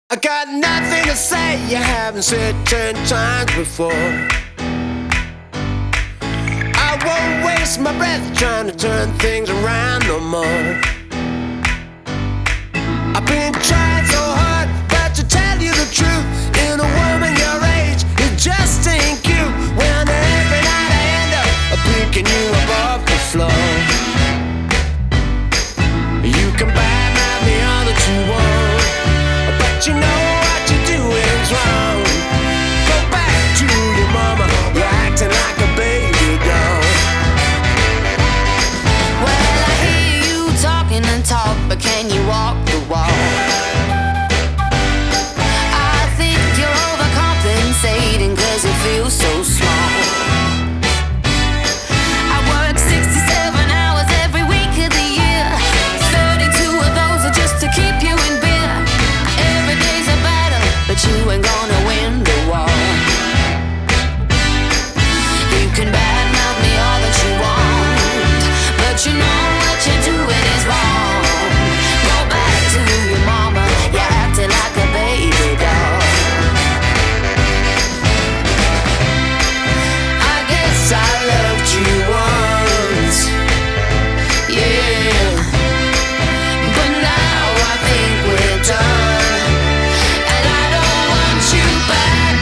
I got nothing to say you haven't said 10 times before. I won't waste my breath trying to turn things around no more. I've been trying so hard, but to tell you the truth, in a woman your age, it just ain't cute. When every night I end up picking you up off the floor. You can badmouth me all that you want, but you know what you're doing's wrong. Go back to your mama, you're acting like a baby doll. Well, I hear you talking and talk, but can you walk the walk? I think you're overcompensating 'cause it feels so small. I work 67 hours every week of the year. 32 of those are just to keep you in beer. Every day's a battle, but you ain't gonna win the war. You can badmouth me all that you want, but you know what you're doing is wrong. Go back to your mama, you're acting like a baby doll. I guess I loved you once, yeah, but now I think we're done, and I don't want you back,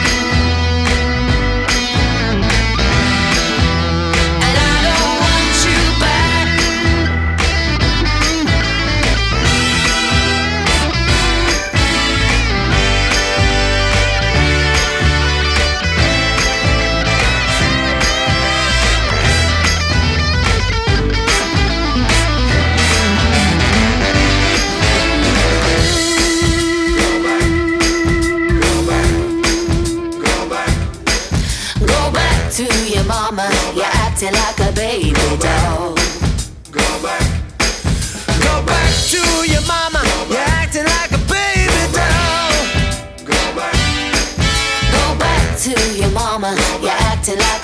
and I don't want you back. Go back to your mama, you're acting like a baby doll. Go back to your mama, you're acting like a baby doll. Go back to your mama, you're acting like